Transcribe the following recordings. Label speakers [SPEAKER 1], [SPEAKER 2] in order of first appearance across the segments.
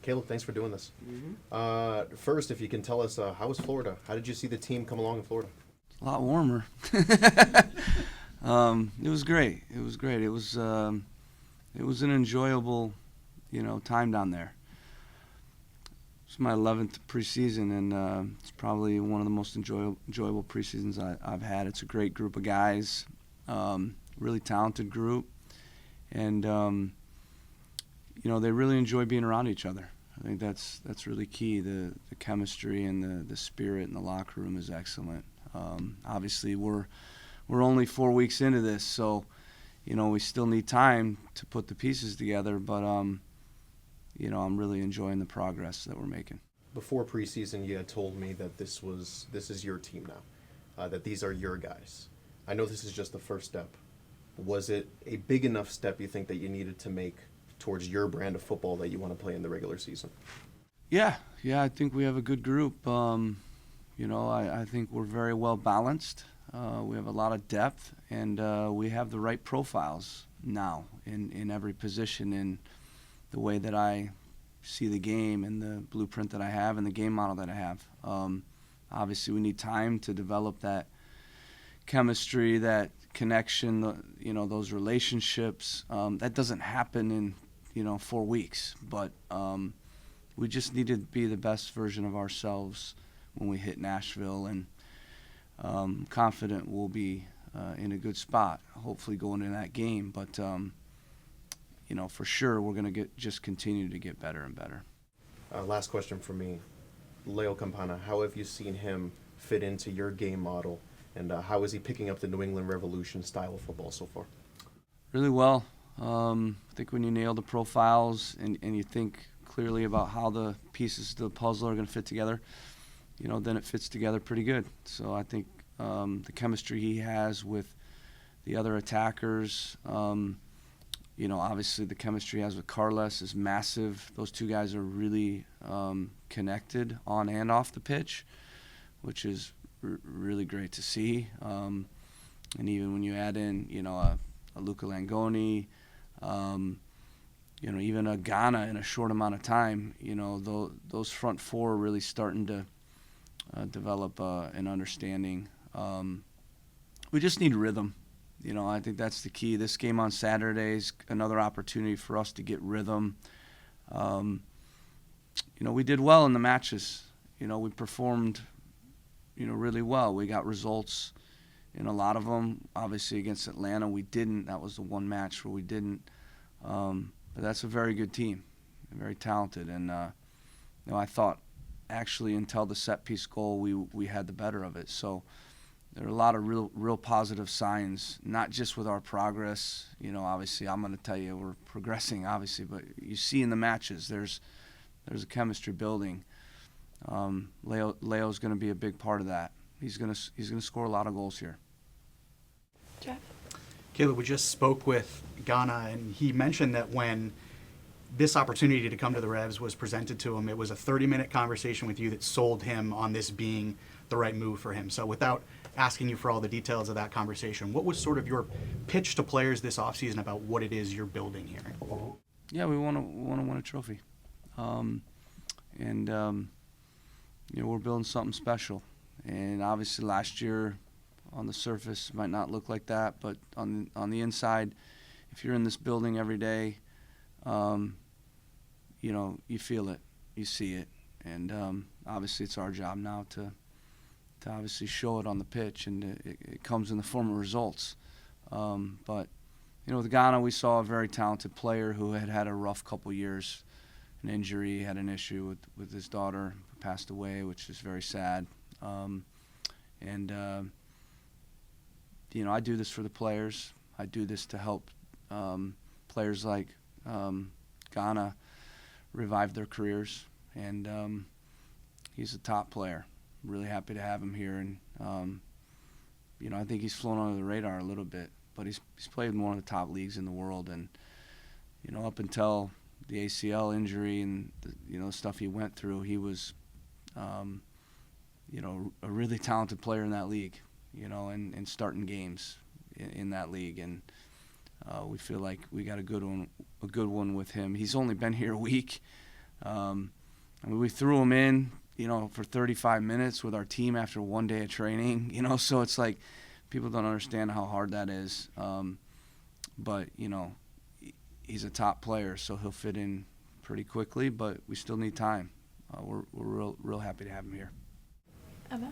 [SPEAKER 1] Caleb, thanks for doing this. First, if you can tell us, how was Florida? How did you see the team come along in Florida?
[SPEAKER 2] A lot warmer. It was great. It was great. It was an enjoyable, time down there. It's my 11th preseason, and it's probably one of the most enjoyable preseasons I've had. It's a great group of guys, really talented group, and they really enjoy being around each other. I think that's really key. The chemistry and the spirit in the locker room is excellent. Obviously, we're only 4 weeks into this, so we still need time to put the pieces together. But I'm really enjoying the progress that we're making.
[SPEAKER 1] Before preseason, you had told me that this is your team now, that these are your guys. I know this is just the first step. Was it a big enough step you think that you needed to make towards your brand of football that you want to play in the regular season?
[SPEAKER 2] Yeah, I think we have a good group. I think we're very well balanced. We have a lot of depth, and we have the right profiles now in every position in the way that I see the game and the blueprint that I have and the game model that I have. Obviously, we need time to develop that chemistry, that connection, those relationships. That doesn't happen in 4 weeks, but we just need to be the best version of ourselves when we hit Nashville, and confident we'll be in a good spot, hopefully going in that game. But for sure we're going to just continue to get better and better.
[SPEAKER 1] Last question for me. Leo Campana, how have you seen him fit into your game model, and how is he picking up the New England Revolution style of football so far?
[SPEAKER 2] Really well. I think when you nail the profiles and you think clearly about how the pieces to the puzzle are going to fit together, then it fits together pretty good. So I think the chemistry he has with the other attackers, obviously the chemistry he has with Carles is massive. Those two guys are really connected on and off the pitch, which is really great to see. And even when you add in, a Luca Langoni, even a Ghana in a short amount of time, those front four are really starting to develop an understanding. We just need rhythm. I think that's the key. This game on Saturday is another opportunity for us to get rhythm. We did well in the matches. We performed, really well. We got results in a lot of them. Obviously against Atlanta we didn't. That was the one match where we didn't. But that's a very good team, very talented. And I thought actually until the set piece goal we had the better of it. So there are a lot of real positive signs, not just with our progress. Obviously I'm going to tell you we're progressing, obviously, but you see in the matches there's a chemistry building. Leo's going to be a big part of that. He's going to score a lot of goals here.
[SPEAKER 3] Jeff?
[SPEAKER 4] Caleb, we just spoke with Ghana, and he mentioned that when this opportunity to come to the Revs was presented to him, it was a 30-minute conversation with you that sold him on this being the right move for him. So without asking you for all the details of that conversation, what was sort of your pitch to players this offseason about what it is you're building here?
[SPEAKER 2] Yeah, we want to win a trophy. We're building something special. And obviously last year on the surface might not look like that, but on the inside, if you're in this building every day, you feel it, you see it. And obviously it's our job now to obviously show it on the pitch, and it comes in the form of results. But with Ghana, we saw a very talented player who had a rough couple years, an injury, had an issue with his daughter who passed away, which is very sad. I do this for the players. I do this to help players like Ghana revive their careers, and he's a top player. I'm really happy to have him here, and I think he's flown under the radar a little bit, but he's played in one of the top leagues in the world, and up until the ACL injury and the stuff he went through, he was a really talented player in that league, and starting games in that league, and we feel like we got a good one with him. He's only been here a week. I mean, we threw him in, for 35 minutes with our team after one day of training, so it's like people don't understand how hard that is. But, he's a top player, so he'll fit in pretty quickly, but we still need time. We're real happy to have him here.
[SPEAKER 3] Emma?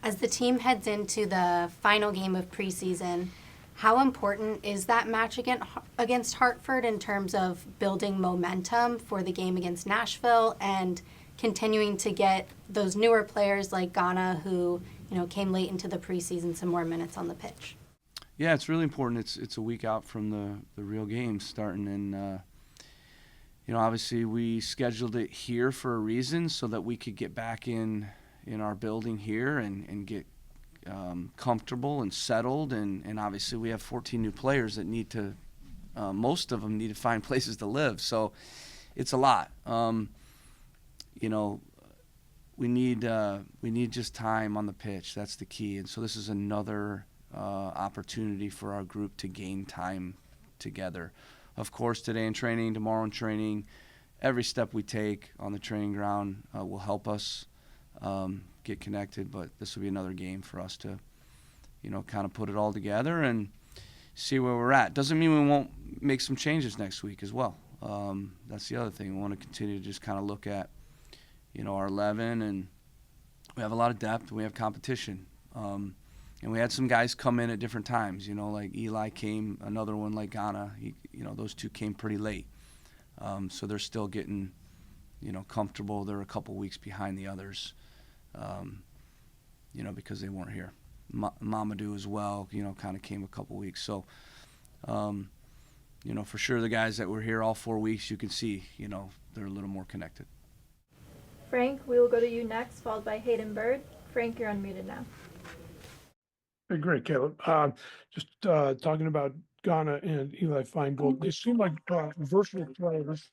[SPEAKER 5] As the team heads into the final game of preseason, how important is that match against Hartford in terms of building momentum for the game against Nashville and continuing to get those newer players like Ghana who, came late into the preseason some more minutes on the pitch?
[SPEAKER 2] Yeah, it's really important. It's a week out from the real games starting, and obviously we scheduled it here for a reason so that we could get back in our building here and get comfortable and settled, and obviously we have 14 new players that need to, most of them need to find places to live, so it's a lot. We need just time on the pitch. That's the key, and so this is another opportunity for our group to gain time together. Of course, today in training, tomorrow in training, every step we take on the training ground will help us get connected, but this will be another game for us to, kind of put it all together and see where we're at. Doesn't mean we won't make some changes next week as well. That's the other thing. We want to continue to just kind of look at, our 11, and we have a lot of depth, and we have competition. And we had some guys come in at different times, like Eli came, another one like Ghana, those two came pretty late. So they're still getting, comfortable. They're a couple weeks behind the others, because they weren't here. Mamadou as well, kind of came a couple weeks. So, for sure the guys that were here all 4 weeks, you can see, they're a little more connected.
[SPEAKER 3] Frank, we will go to you next, followed by Hayden Bird. Frank, you're unmuted now.
[SPEAKER 6] Hey, great, Caleb. Just talking about Ghana and Eli Feingold. They seem like versatile players.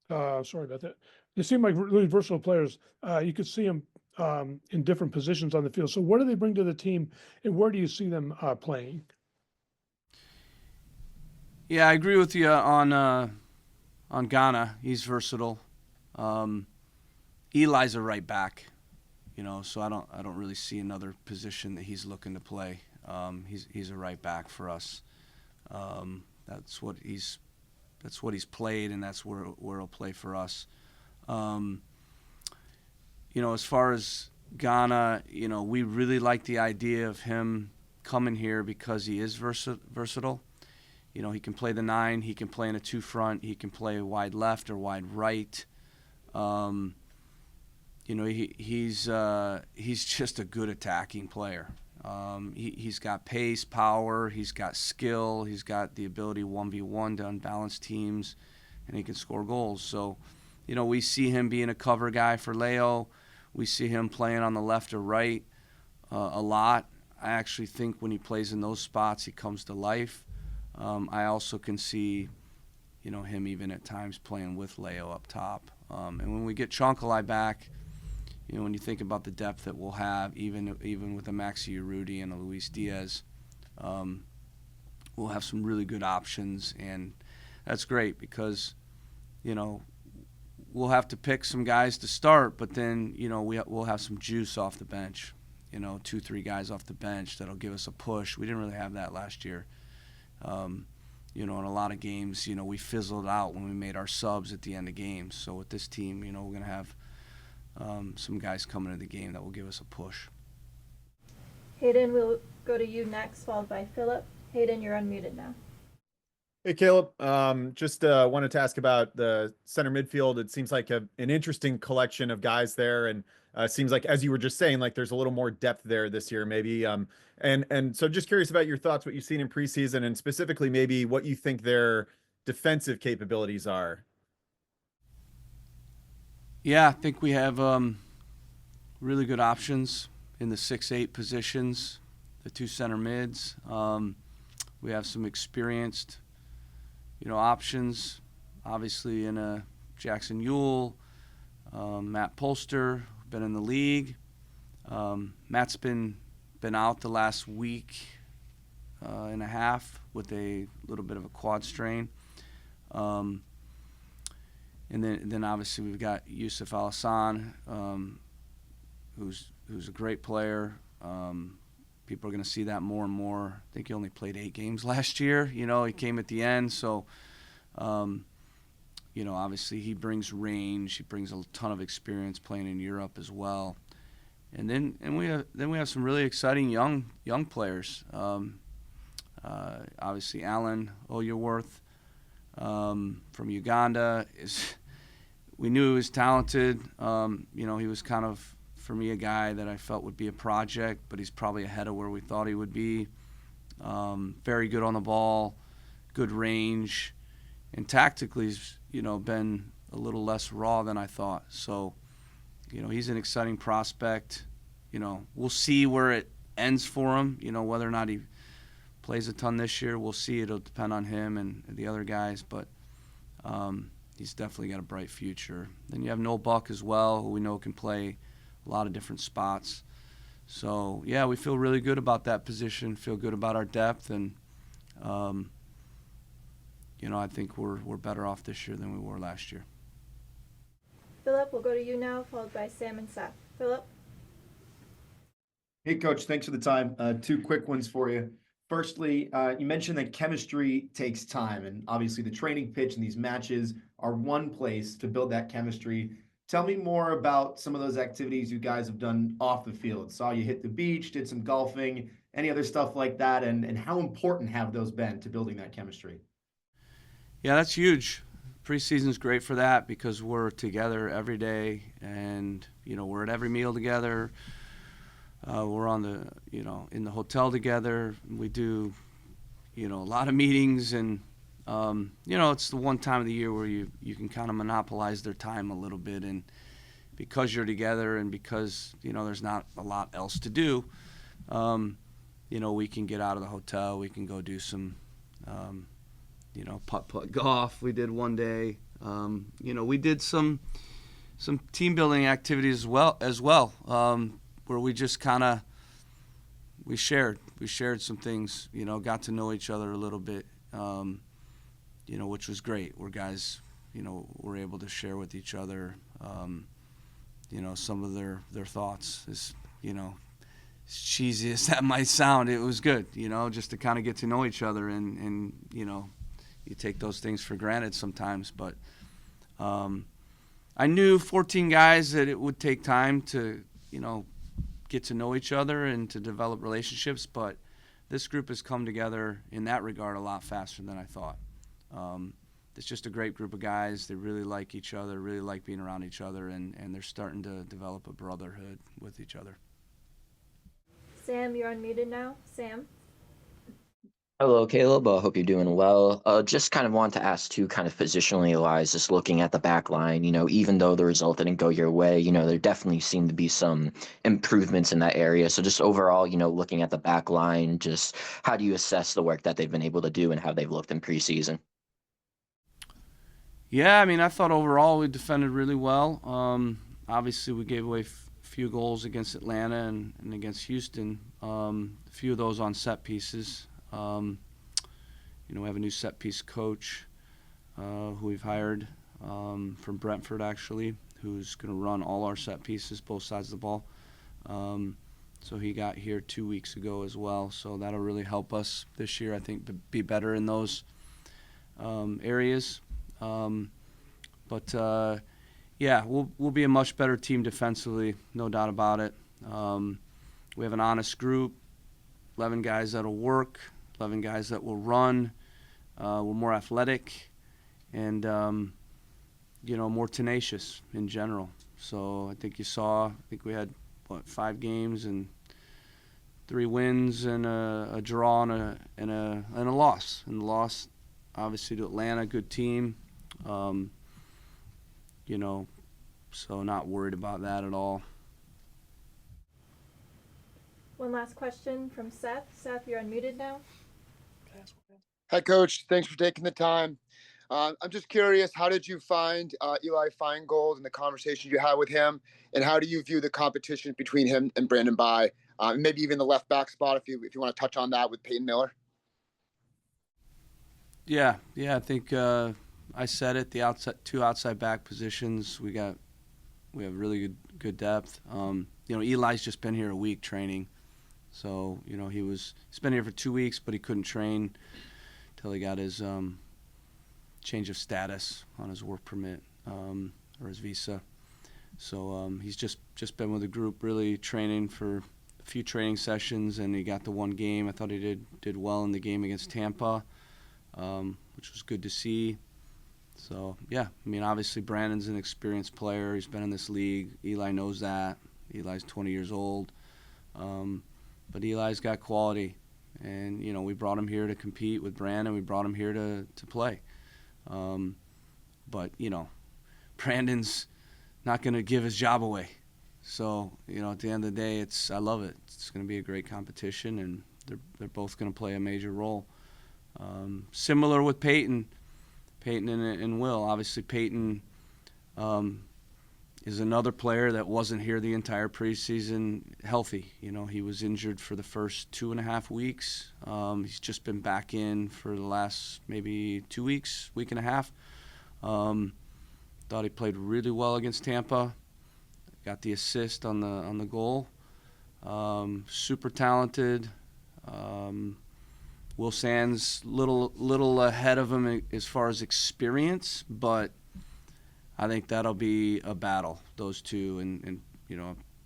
[SPEAKER 6] Sorry about that. They seem like really versatile players. You could see them in different positions on the field. So what do they bring to the team, and where do you see them playing?
[SPEAKER 2] Yeah, I agree with you on Ghana. He's versatile. Eli's a right back, so I don't really see another position that he's looking to play. He's a right back for us. That's what he's played, and that's where he'll play for us. As far as Ghana, we really like the idea of him coming here because he is versatile. He can play the 9, he can play in a 2 front, he can play wide left or wide right. He's just a good attacking player. He's got pace, power, he's got skill, he's got the ability 1v1 to unbalance teams, and he can score goals. So, we see him being a cover guy for Leo. We see him playing on the left or right a lot. I actually think when he plays in those spots, he comes to life. I also can see, him even at times playing with Leo up top. And when we get Chonkalai back, when you think about the depth that we'll have, even with a Maxi Urruti and a Luis Diaz, we'll have some really good options, and that's great because, we'll have to pick some guys to start, but then, we'll have some juice off the bench, 2-3 guys off the bench that'll give us a push. We didn't really have that last year. In a lot of games, we fizzled out when we made our subs at the end of games. So with this team, we're going to have some guys coming into the game that will give us a push.
[SPEAKER 3] Hayden, we'll go to you next, followed by Philip. Hayden, you're unmuted now.
[SPEAKER 7] Hey, Caleb. Just wanted to ask about the center midfield. It seems like an interesting collection of guys there, and seems like, as you were just saying, like there's a little more depth there this year, maybe. And so just curious about your thoughts, what you've seen in preseason, and specifically maybe what you think their defensive capabilities are.
[SPEAKER 2] Yeah, I think we have really good options in the 6-8 positions, the 2 center mids. We have some experienced, options, obviously in Jackson Ewell, Matt Polster, been in the league. Matt's been out the last week and a half with a little bit of a quad strain. And then obviously we've got Yusuf Alassane, who's a great player. People are going to see that more and more. I think he only played 8 games last year. He came at the end, so obviously he brings range. He brings a ton of experience playing in Europe as well. And we have some really exciting young players. Obviously Alan Oyerworth from Uganda we knew he was talented. He was kind of, for me, a guy that I felt would be a project, but he's probably ahead of where we thought he would be. Very good on the ball, good range, and tactically he's been a little less raw than I thought. So he's an exciting prospect. We'll see where it ends for him. Whether or not he plays a ton this year, we'll see. It'll depend on him and the other guys, but he's definitely got a bright future. Then you have Noel Buck as well, who we know can play a lot of different spots. So, yeah, we feel really good about that position, feel good about our depth, and, I think we're better off this year than we were last year.
[SPEAKER 3] Philip, we'll go to you now, followed by Sam and Seth. Philip?
[SPEAKER 8] Hey, Coach, thanks for the time. 2 quick ones for you. Firstly, you mentioned that chemistry takes time, and obviously the training pitch and these matches are one place to build that chemistry. Tell me more about some of those activities you guys have done off the field. Saw you hit the beach, did some golfing, any other stuff like that, and how important have those been to building that chemistry?
[SPEAKER 2] Yeah, that's huge. Preseason's great for that because we're together every day, and we're at every meal together. We're on the in the hotel together. We do a lot of meetings, and it's the one time of the year where you can kind of monopolize their time a little bit, and because you're together and because there's not a lot else to do, we can get out of the hotel. We can go do some putt golf. We did one day. We did some team building activities as well, where we just kind of we shared some things. Got to know each other a little bit. Which was great. Where guys, were able to share with each other, some of their thoughts. As cheesy as that might sound, it was good. Just to kind of get to know each other, and you take those things for granted sometimes. But I knew 14 guys that it would take time to, get to know each other and to develop relationships. But this group has come together in that regard a lot faster than I thought. It's just a great group of guys. They really like each other, really like being around each other, and they're starting to develop a brotherhood with each other.
[SPEAKER 3] Sam, you're unmuted now. Sam?
[SPEAKER 9] Hello, Caleb. Hope you're doing well. Just kind of want to ask too, kind of positionally wise, just looking at the back line, even though the result didn't go your way, there definitely seemed to be some improvements in that area. So just overall, looking at the back line, just how do you assess the work that they've been able to do and how they've looked in preseason?
[SPEAKER 2] Yeah, I thought overall we defended really well. Obviously, we gave away few goals against Atlanta and against Houston. A few of those on set pieces. We have a new set piece coach who we've hired from Brentford, actually, who's going to run all our set pieces, both sides of the ball. So he got here 2 weeks ago as well. So that'll really help us this year, I think, to be better in those areas. Yeah, we'll be a much better team defensively, no doubt about it. We have an honest group, 11 guys that'll work, 11 guys that will run. We're more athletic and, more tenacious in general. So I think we had, 5 games and 3 wins and a draw and a loss. And the loss, obviously, to Atlanta, good team. So not worried about that at all.
[SPEAKER 3] One last question from Seth. Seth, you're unmuted now.
[SPEAKER 10] Hi, Coach. Thanks for taking the time. I'm just curious, how did you find Eli Feingold and the conversation you had with him, and how do you view the competition between him and Brandon Bye, maybe even the left back spot if you want to touch on that with Peyton Miller?
[SPEAKER 2] Yeah. I think I said it. The two outside back positions. We have really good depth. Eli's just been here a week training, so he's been here for 2 weeks, but he couldn't train till he got his change of status on his work permit or his visa. So he's just been with the group, really training for a few training sessions, and he got the one game. I thought he did well in the game against Tampa, which was good to see. So, yeah, obviously Brandon's an experienced player. He's been in this league. Eli knows that. Eli's 20 years old. But Eli's got quality. And, we brought him here to compete with Brandon. We brought him here to play. But, Brandon's not going to give his job away. So, at the end of the day, I love it. It's going to be a great competition, and they're both going to play a major role. Similar with Peyton and Will. Obviously, Peyton is another player that wasn't here the entire preseason healthy. He was injured for the first 2.5 weeks. He's just been back in for the last maybe 2 weeks, week and a half. Thought he played really well against Tampa. Got the assist on the goal. Super talented. Will Sands little ahead of him as far as experience, but I think that'll be a battle, those two. And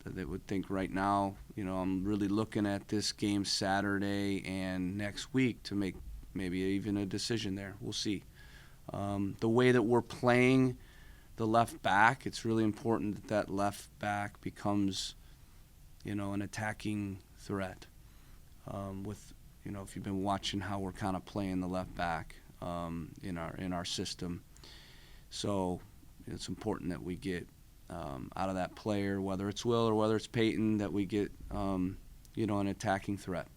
[SPEAKER 2] they would think right now, I'm really looking at this game Saturday and next week to make maybe even a decision there. We'll see. The way that we're playing the left back, it's really important that left back becomes, an attacking threat. If you've been watching how we're kind of playing the left back in our system. So it's important that we get out of that player, whether it's Will or whether it's Peyton, that we get an attacking threat.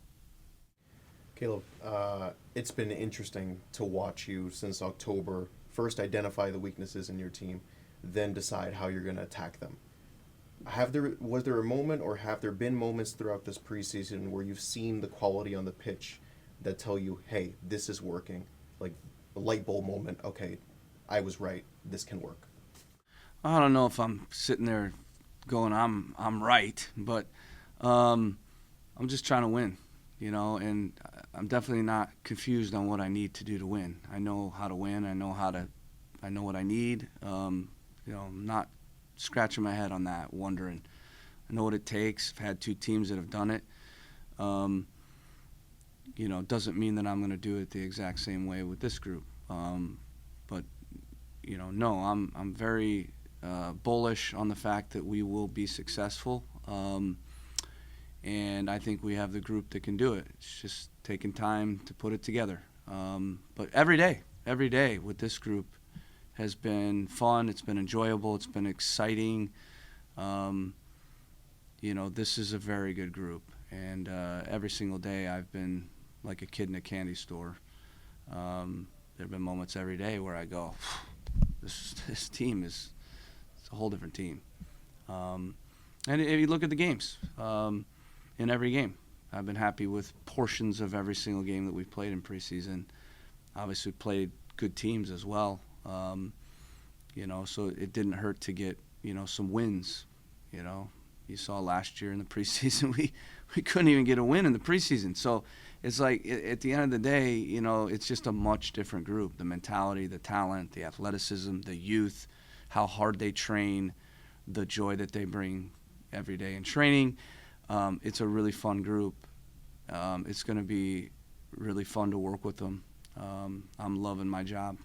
[SPEAKER 1] Caleb, it's been interesting to watch you since October. First identify the weaknesses in your team, then decide how you're going to attack them. Was there a moment, or have there been moments throughout this preseason where you've seen the quality on the pitch that tell you, hey, this is working? Like a light bulb moment, okay, I was right, this can work.
[SPEAKER 2] I don't know if I'm sitting there going, I'm right, but I'm just trying to win, and I'm definitely not confused on what I need to do to win. I know how to win. I know what I need. I'm not scratching my head on that, wondering. I know what it takes. I've had 2 teams that have done it. Doesn't mean that I'm going to do it the exact same way with this group. But no, I'm very bullish on the fact that we will be successful. And I think we have the group that can do it. It's just taking time to put it together. But every day with this group has been fun. It's been enjoyable. It's been exciting. This is a very good group. And every single day I've been like a kid in a candy store. There have been moments every day where I go, this team it's a whole different team. And if you look at the games, in every game, I've been happy with portions of every single game that we've played in preseason. Obviously played good teams as well. So it didn't hurt to get, some wins. You saw last year in the preseason, we couldn't even get a win in the preseason. So it's like, at the end of the day, it's just a much different group. The mentality, the talent, the athleticism, the youth, how hard they train, the joy that they bring every day in training. It's a really fun group. It's going to be really fun to work with them. I'm loving my job.